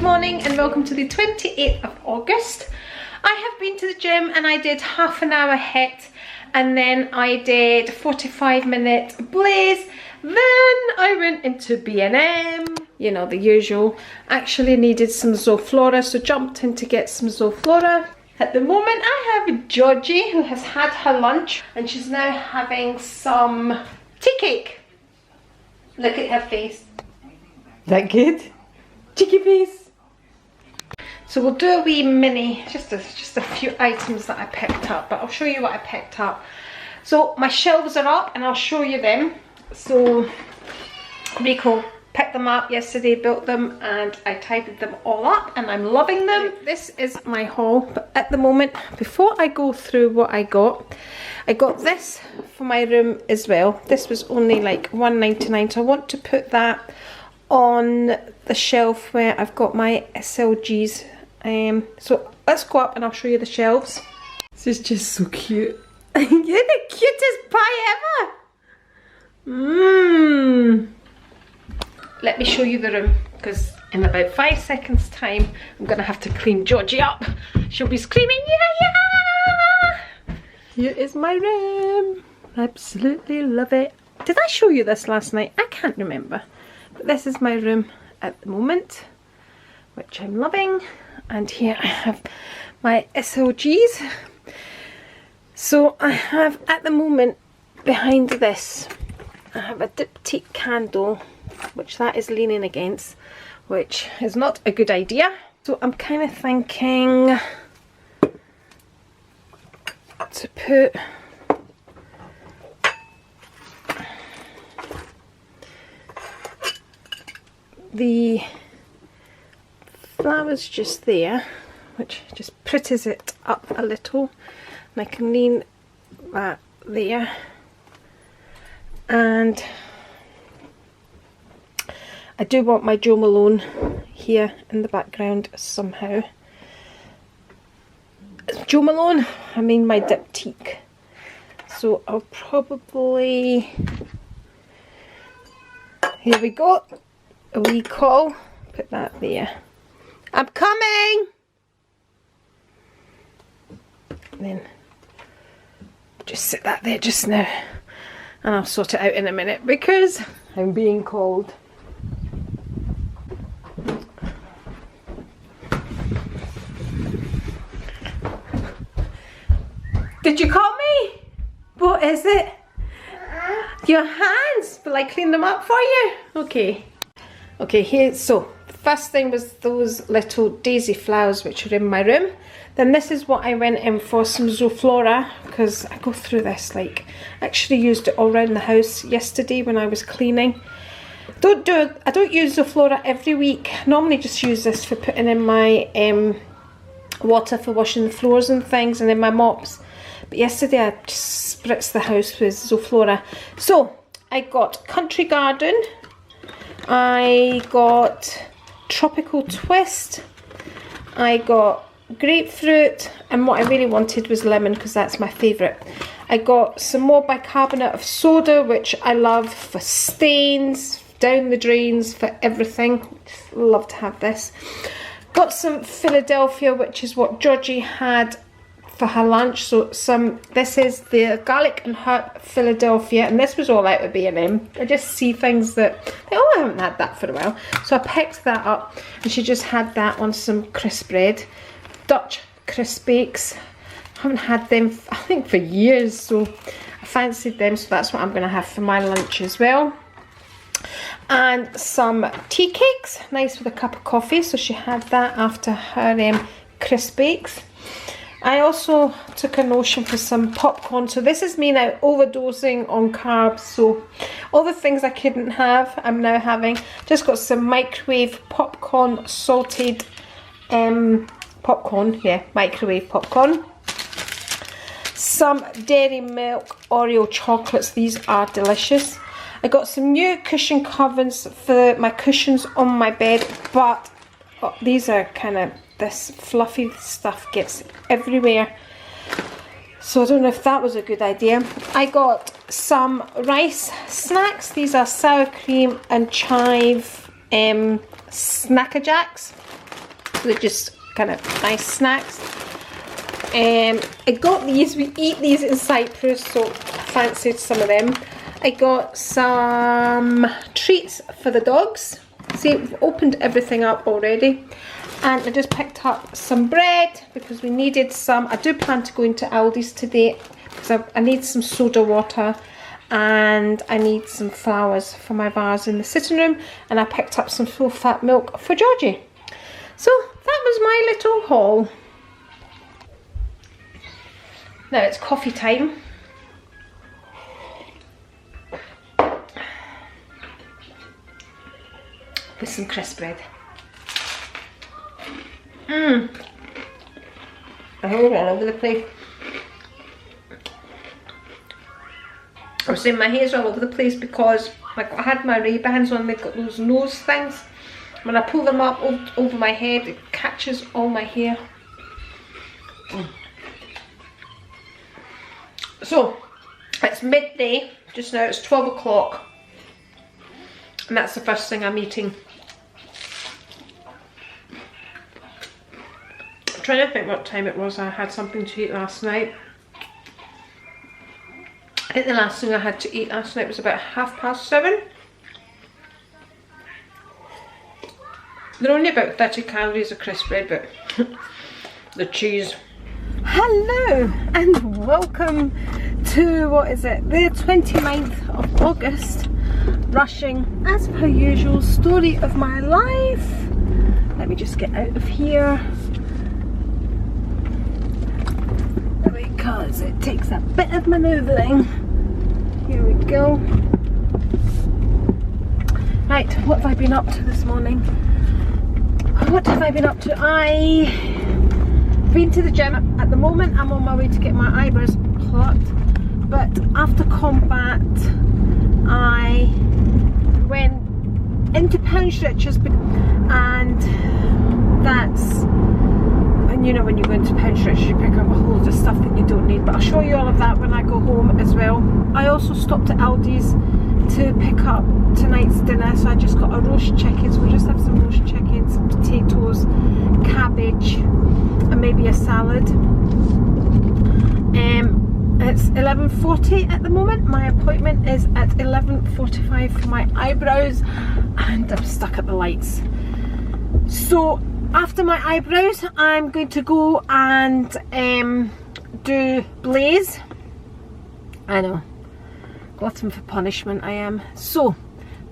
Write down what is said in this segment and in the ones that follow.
Good morning and welcome to the 28th of August. I have been to the gym and I did half an hour HIIT and then I did 45-minute blaze. Then I went into B&M, you know, the usual. Actually needed some Zoflora, so jumped in to get some Zoflora. At the moment I have Georgie, who has had her lunch and she's now having some tea cake. Look at her face. That good? Cheeky face. So we'll do a wee mini, just a few items that I picked up, but I'll show you what I picked up. So my shelves are up and I'll show you them. So Rico picked them up yesterday, built them, and I tidied them all up and I'm loving them. This is my haul, but at the moment, before I go through what I got this for my room as well. This was only like $1.99, so I want to put that on the shelf where I've got my SLGs. So let's go up and I'll show you the shelves. This is just so cute. You're the cutest pie ever. Let me show you the room, because in about 5 seconds time I'm gonna have to clean Georgie up. She'll be screaming, yeah! Here is my room. Absolutely love it. Did I show you this last night? I can't remember. But this is my room at the moment, which I'm loving. And here I have my SLGs. So I have, at the moment, behind this, I have a diptyque candle, which that is leaning against, which is not a good idea. So I'm kind of thinking to put the flowers just there, which just pretties it up a little, and I can lean that there, and I do want my Jo Malone here in the background somehow. Jo Malone, I mean my diptyque. So I'll probably, here we go, a wee call, put that there. I'm coming! And then just sit that there just now, and I'll sort it out in a minute because I'm being called. Did you call me? What is it? Your hands? Will I clean them up for you? Okay. Okay, here, so the first thing was those little daisy flowers which are in my room. Then this is what I went in for, some Zoflora, because I go through this, like, I actually used it all around the house yesterday when I was cleaning. I don't use Zoflora every week. I normally just use this for putting in my water for washing the floors and things, and then my mops. But yesterday I just spritzed the house with Zoflora. So I got Country Garden, I got Tropical Twist, I got Grapefruit, and what I really wanted was lemon because that's my favourite. I got some more bicarbonate of soda, which I love for stains, down the drains, for everything. Just love to have this. Got some Philadelphia, which is what Georgie had for her lunch. So this is the garlic and herb Philadelphia, and this was all out of B&M. I just see things that, oh, I haven't had that for a while. So I picked that up, and she just had that on some crisp bread. Dutch crisp bakes. I haven't had them, I think, for years, so I fancied them, so that's what I'm going to have for my lunch as well. And some tea cakes, nice with a cup of coffee, so she had that after her crisp bakes. I also took a notion for some popcorn. So this is me now overdosing on carbs. So all the things I couldn't have, I'm now having. Just got some microwave popcorn, salted popcorn. Yeah, microwave popcorn. Some Dairy Milk Oreo chocolates. These are delicious. I got some new cushion covers for my cushions on my bed, but these are kind of, this fluffy stuff gets everywhere, so I don't know if that was a good idea. I got some rice snacks. These are sour cream and chive Snacker Jacks. So they're just kind of nice snacks. I got these, we eat these in Cyprus, so I fancied some of them. I got some treats for the dogs. See, we've opened everything up already. And I just picked up some bread because we needed some. I do plan to go into Aldi's today because I need some soda water and I need some flowers for my vase in the sitting room. And I picked up some full fat milk for Georgie. So that was my little haul. Now it's coffee time. With some crisp bread. My hair's all over the place. I was saying my hair's all over the place because like I had my Ray-Bans on, they've got those nose things. When I pull them up over my head, it catches all my hair. So, it's midday, just now it's 12 o'clock. And that's the first thing I'm eating. I'm trying to think what time it was I had something to eat last night. I think the last thing I had to eat last night was about 7:30. They're only about 30 calories of crisp bread, but the cheese. Hello and welcome to, what is it, the 29th of August. Rushing as per usual, story of my life. Let me just get out of here because it takes a bit of manoeuvring. Here we go. Right, what have I been up to this morning? What have I been up to? I've been to the gym. At the moment I'm on my way to get my eyebrows plucked, but after combat I went into Poundstretchers, and that's, and you know when you go into Poundstretchers you pick up a whole lot of stuff that you don't need, but I'll show you all of that when I go home as well. I also stopped at Aldi's to pick up tonight's dinner, so I just got a roast chicken, so we'll just have some roast chicken, some potatoes, cabbage and maybe a salad. It's 11:40 at the moment. My appointment is at 11:45 for my eyebrows and I'm stuck at the lights. So after my eyebrows I'm going to go and do blaze. I know, glutton for punishment I am. So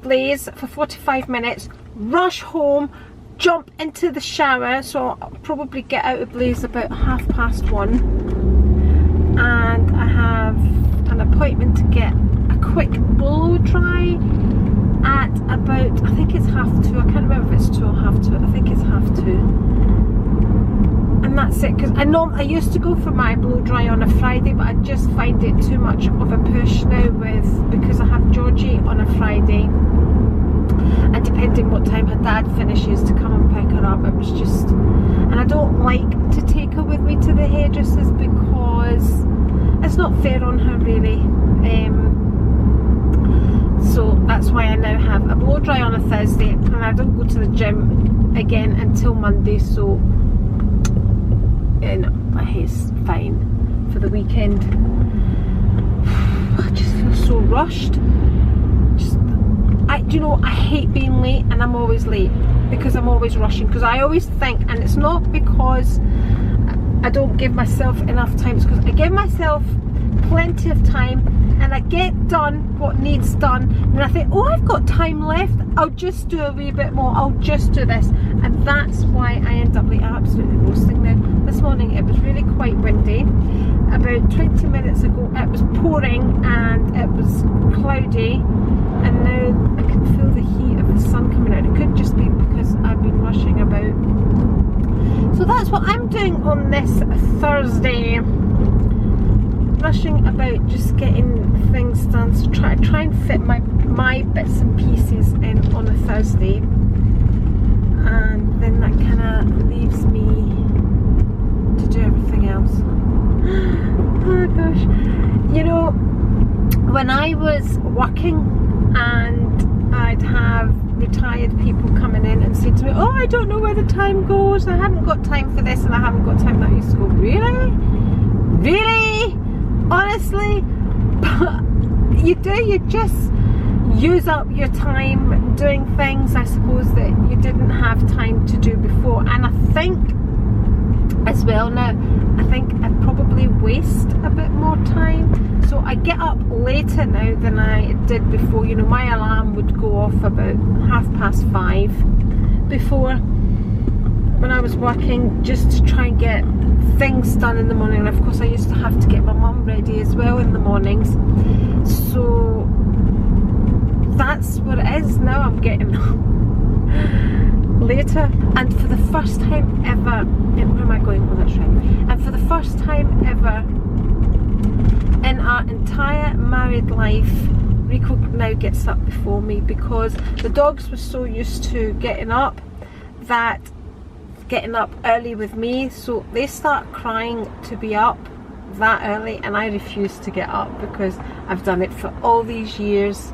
blaze for 45 minutes, rush home, jump into the shower, so I'll probably get out of blaze about 1:30. And I have an appointment to get a quick blow dry at about, I think it's 2:30. I can't remember if it's 2 or 2:30. I think it's 2:30. And that's it, because I used to go for my blow dry on a Friday, but I just find it too much of a push now because I have Georgie on a Friday. And depending what time her dad finishes to come and pick her up, it was just, and I don't like to take her with me to the hairdressers because it's not fair on her really. So that's why I now have a blow dry on a Thursday, and I don't go to the gym again until Monday, so you know, my hair's fine for the weekend. I just feel so rushed. Do you know, I hate being late, and I'm always late because I'm always rushing, because I always think, and it's not because I don't give myself enough time, it's because I give myself plenty of time and I get done what needs done, and I think, oh, I've got time left, I'll just do a wee bit more, I'll just do this, and that's why I end up late. I'm absolutely roasting now. This morning it was really quite windy. About 20 minutes ago it was pouring and it was cloudy, and now I can feel the heat of the sun coming out. It could just be because I've been rushing about. So that's what I'm doing on this Thursday. Rushing about, just getting things done. So try and fit my bits and pieces in on a Thursday. And then that kind of leaves me to do everything else. Oh gosh. You know, when I was working and I'd have the retired people coming in and saying to me, oh, I don't know where the time goes, I haven't got time for this and I haven't got time. That used to go, really? Really? Honestly? But you do, you just use up your time doing things, I suppose, that you didn't have time to do before. And I think as well now, I think I probably waste a bit more time. So I get up later now than I did before. You know, my alarm would go off about 5:30 before, when I was working, just to try and get things done in the morning. And of course I used to have to get my mum ready as well in the mornings. So that's what it is now. I'm getting later, and for the first time ever, where am I going? Oh, that's right. And for the first time ever in our entire married life, Rico now gets up before me, because the dogs were so used to getting up early with me, so they start crying to be up that early, and I refuse to get up because I've done it for all these years.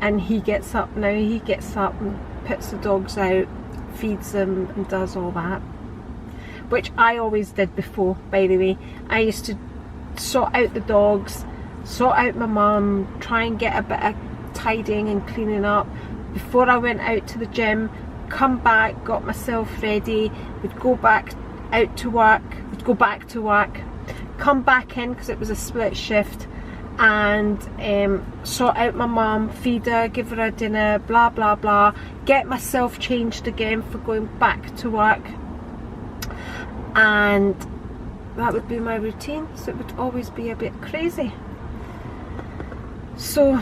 And he gets up now, he gets up and puts the dogs out, feeds them and does all that, which I always did before, by the way. I used to sort out the dogs, sort out my mum, try and get a bit of tidying and cleaning up before I went out to the gym, come back, got myself ready, would go back out to work, would go back to work, come back in because it was a split shift, and sort out my mum, feed her, give her a dinner, blah blah blah, get myself changed again for going back to work, and that would be my routine. So it would always be a bit crazy. So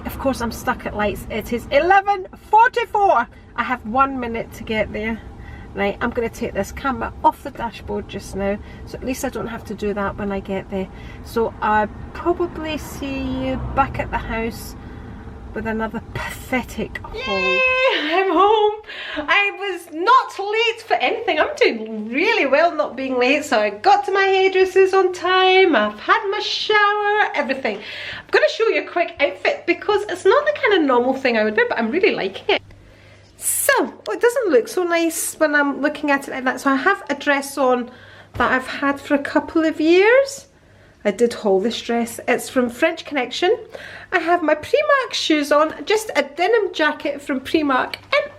of course I'm stuck at lights. It is 11:44. I have 1 minute to get there. Right, I'm going to take this camera off the dashboard just now, so at least I don't have to do that when I get there. So I'll probably see you back at the house with another pathetic haul. Yay, I'm home. I was not late for anything. I'm doing really well not being late. So I got to my hairdresser's on time, I've had my shower, everything. I'm going to show you a quick outfit because it's not the kind of normal thing I would wear, but I'm really liking it. So, oh, it doesn't look so nice when I'm looking at it like that. So I have a dress on that I've had for a couple of years. I did haul this dress. It's from French Connection. I have my Primark shoes on, just a denim jacket from Primark, and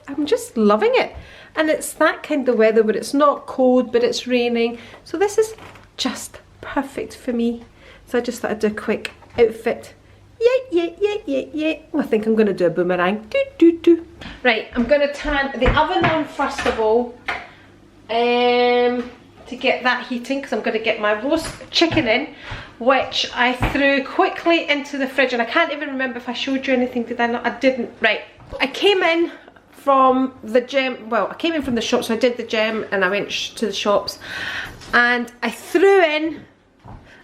I'm just loving it. And it's that kind of weather where it's not cold but it's raining. So this is just perfect for me. So I just thought I'd do a quick outfit. Yeah. Well, I think I'm going to do a boomerang. Right, I'm going to turn the oven on first of all to get that heating, because I'm going to get my roast chicken in, which I threw quickly into the fridge. And I can't even remember if I showed you anything. Did I not? I didn't. Right, I came in from the gym. Well, I came in from the shop, so I did the gym and I went to the shops, and I threw in,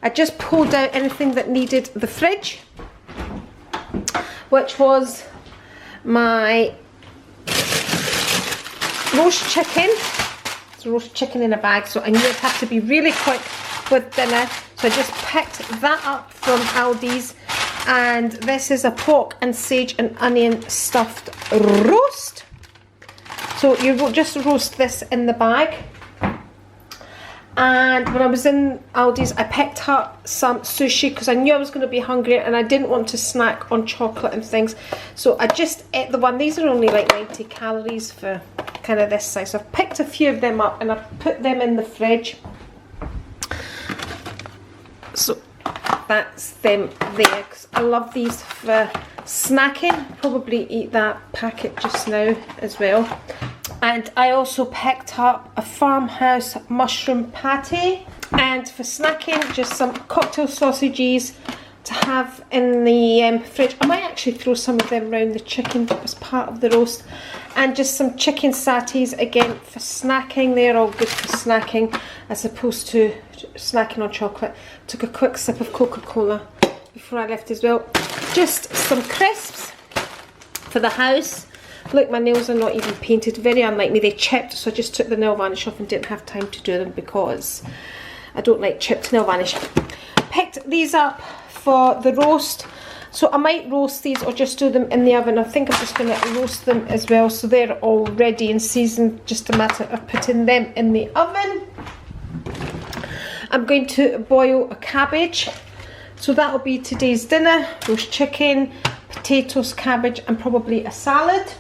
I just pulled out anything that needed the fridge, which was my roast chicken. It's roast chicken in a bag, so I knew I'd have to be really quick with dinner. So I just picked that up from Aldi's, and this is a pork and sage and onion stuffed roast. So you just roast this in the bag. And when I was in Aldi's, I picked up some sushi because I knew I was going to be hungry and I didn't want to snack on chocolate and things. So I just ate the one. These are only like 90 calories for kind of this size. So I've picked a few of them up and I've put them in the fridge. So that's them there, because I love these for snacking. Probably eat that packet just now as well. And I also picked up a farmhouse mushroom patty, and for snacking just some cocktail sausages to have in the fridge. I might actually throw some of them around the chicken as part of the roast, and just some chicken satés again for snacking. They're all good for snacking as opposed to snacking on chocolate. Took a quick sip of Coca-Cola before I left as well. Just some crisps for the house. Look, my nails are not even painted, very unlike me. They chipped, so I just took the nail varnish off and didn't have time to do them because I don't like chipped nail varnish. Picked these up for the roast. So I might roast these or just do them in the oven. I think I'm just going to roast them as well, so they're all ready and seasoned, just a matter of putting them in the oven. I'm going to boil a cabbage, so that'll be today's dinner: roast chicken, potatoes, cabbage, and probably a salad.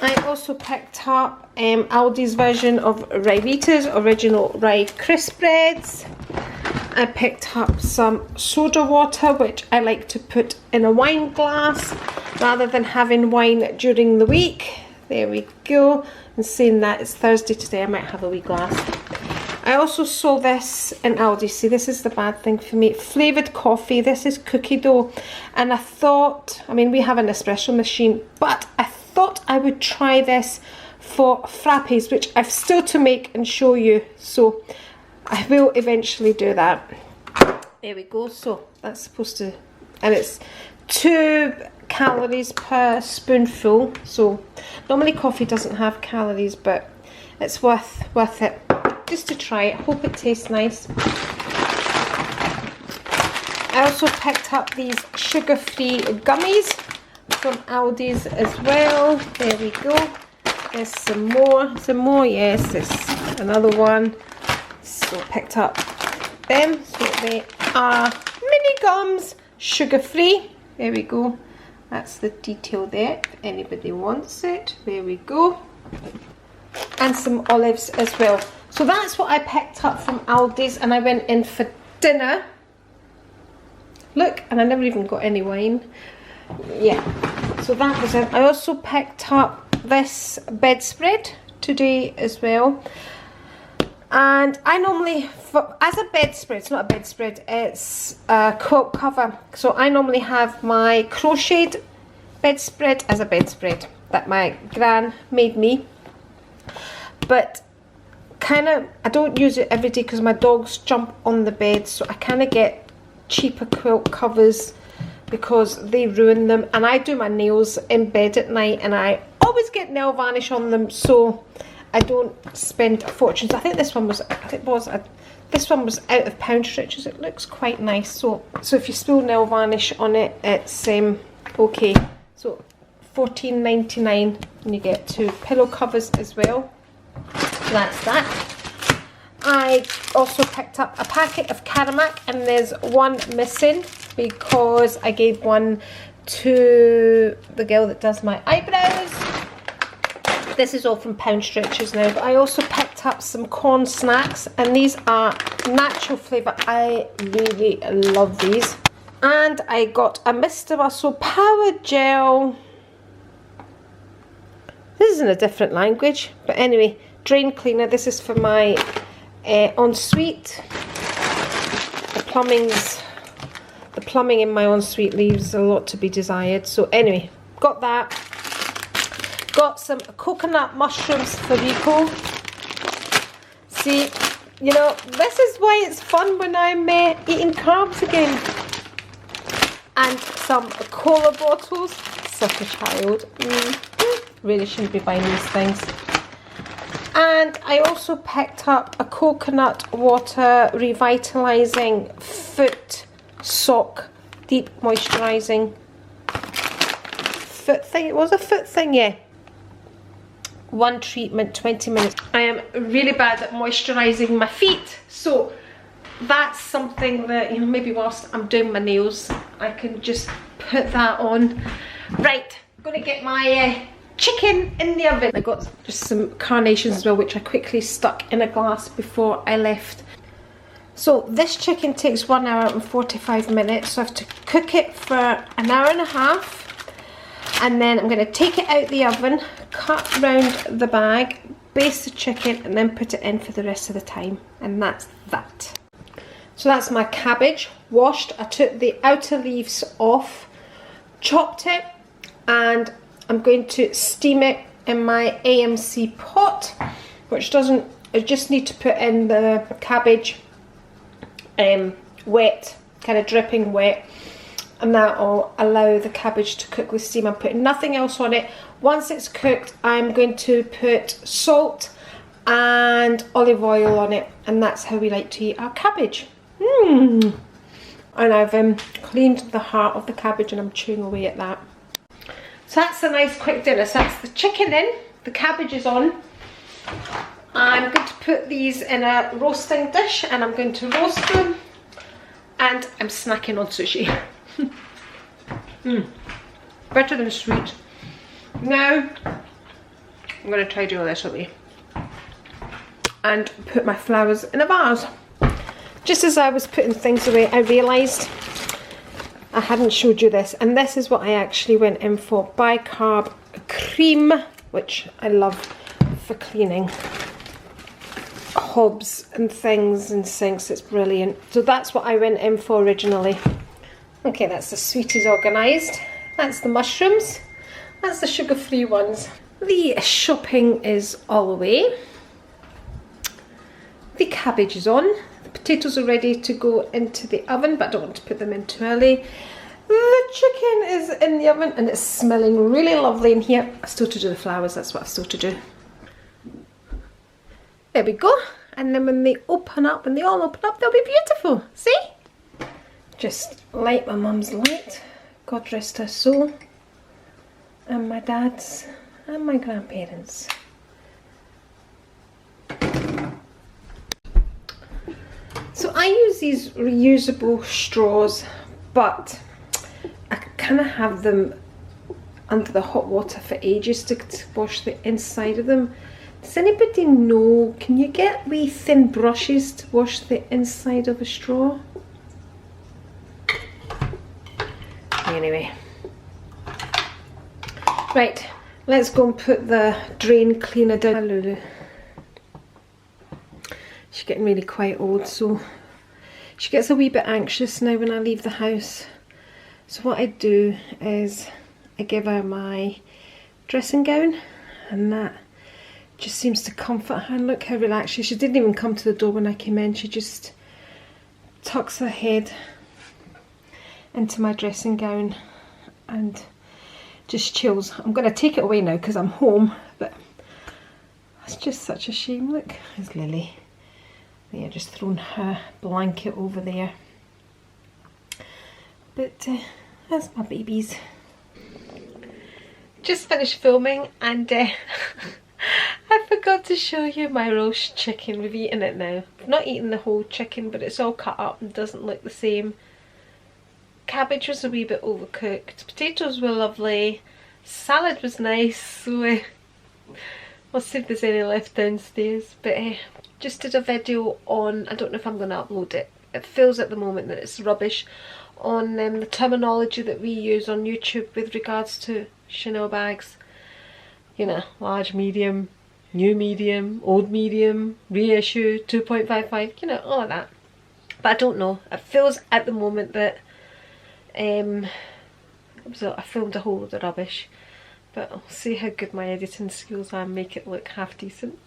I also picked up Aldi's version of Ryvita's original rye crisp breads. I picked up some soda water, which I like to put in a wine glass rather than having wine during the week. There we go. And saying that it's Thursday today, I might have a wee glass. I also saw this in Aldi. See, this is the bad thing for me. Flavoured coffee. This is cookie dough. And I thought, I mean, we have an espresso machine, but I thought I would try this for frappes, which I've still to make and show you. So I will eventually do that. There we go. So that's supposed to, and it's 2 calories per spoonful. So normally coffee doesn't have calories, but it's worth it. Just to try it. Hope it tastes nice. I also picked up these sugar-free gummies from Aldi's as well. There we go. There's some more. Yes, there's another one. So picked up them. So they are mini gums, sugar-free. There we go. That's the detail there, if anybody wants it. There we go. And some olives as well. So that's what I picked up from Aldi's, and I went in for dinner. Look, and I never even got any wine. Yeah, so that was it. I also picked up this bedspread today as well. And I normally, as a bedspread, it's not a bedspread, it's a quilt cover. So I normally have my crocheted bedspread as a bedspread that my gran made me. But kind of, I don't use it every day because my dogs jump on the bed, so I kind of get cheaper quilt covers because they ruin them. And I do my nails in bed at night, and I always get nail varnish on them, so I don't spend a fortune. So I think this one was, this one was out of Poundstretchers. It looks quite nice. So if you spill nail varnish on it, it's okay. So $14.99, and you get 2 pillow covers as well. That's that. I also picked up a packet of Karamak, and there's one missing because I gave one to the girl that does my eyebrows. This is all from Poundstretchers now. But I also picked up some corn snacks, and these are natural flavour. I really love these. And I got a Mr. Muscle Power Gel. This is in a different language, but anyway, drain cleaner. This is for my ensuite. The plumbing in my ensuite leaves a lot to be desired. So anyway, got that. Got some coconut mushrooms for Rico. See, you know, this is why it's fun when I'm eating carbs again. And some cola bottles. Such a child. Really shouldn't be buying these things. And I also picked up a coconut water revitalizing foot sock, deep moisturizing foot thing. It was a foot thing, yeah. 1 treatment, 20 minutes. I am really bad at moisturizing my feet, so that's something that, you know, maybe whilst I'm doing my nails, I can just put that on. Right, I'm gonna get my chicken in the oven. I got just some carnations as well, which I quickly stuck in a glass before I left. So this chicken takes 1 hour and 45 minutes, so I have to cook it for 1.5 hours, and then I'm going to take it out the oven, cut round the bag, baste the chicken, and then put it in for the rest of the time, and that's that. So that's my cabbage, washed. I took the outer leaves off, chopped it, and I'm going to steam it in my AMC pot, which doesn't, I just need to put in the cabbage wet, kind of dripping wet, and that will allow the cabbage to cook with steam. I'm putting nothing else on it. Once it's cooked, I'm going to put salt and olive oil on it, and that's how we like to eat our cabbage. and I've cleaned the heart of the cabbage and I'm chewing away at that. So that's a nice quick dinner. So that's the chicken in, the cabbage is on. I'm going to put these in a roasting dish and I'm going to roast them, and I'm snacking on sushi. Better than sweet. Now I'm going to try doing this with me and put my flowers in a vase. Just as I was putting things away, I realised I hadn't showed you this, and this is what I actually went in for. Bicarb cream, which I love for cleaning hobs and things and sinks. It's brilliant. So that's what I went in for originally. Okay, that's the sweeties organised. That's the mushrooms. That's the sugar-free ones. The shopping is all away. The cabbage is on. The potatoes are ready to go into the oven, but I don't want to put them in too early. The chicken is in the oven and it's smelling really lovely in here. I still to do the flowers, that's what I still to do. There we go. And then when they open up, when they all open up, they'll be beautiful. See? Just like my mum's light. God rest her soul. And my dad's and my grandparents. So I use these reusable straws, but I kind of have them under the hot water for ages to wash the inside of them. Does anybody know, can you get wee thin brushes to wash the inside of a straw? Anyway. Right, let's go and put the drain cleaner down. Lulu. She's getting really quite old, so she gets a wee bit anxious now when I leave the house. So what I do is I give her my dressing gown, and that just seems to comfort her. And look how relaxed she didn't even come to the door when I came in. She just tucks her head into my dressing gown and just chills. I'm going to take it away now because I'm home, but it's just such a shame. Look, there's Lily. Yeah, just thrown her blanket over there. But that's my babies. Just finished filming, and I forgot to show you my roast chicken. We've eaten it now. I've not eaten the whole chicken, but it's all cut up and doesn't look the same. Cabbage was a wee bit overcooked. Potatoes were lovely. Salad was nice, so we'll see if there's any left downstairs. But just did a video on, I don't know if I'm going to upload it. It feels at the moment that it's rubbish, on the terminology that we use on YouTube with regards to Chanel bags. You know, large, medium, new medium, old medium, reissue, 2.55, you know, all of that. But I don't know. It feels at the moment that I filmed a whole load of rubbish. But I'll see how good my editing skills are and make it look half decent.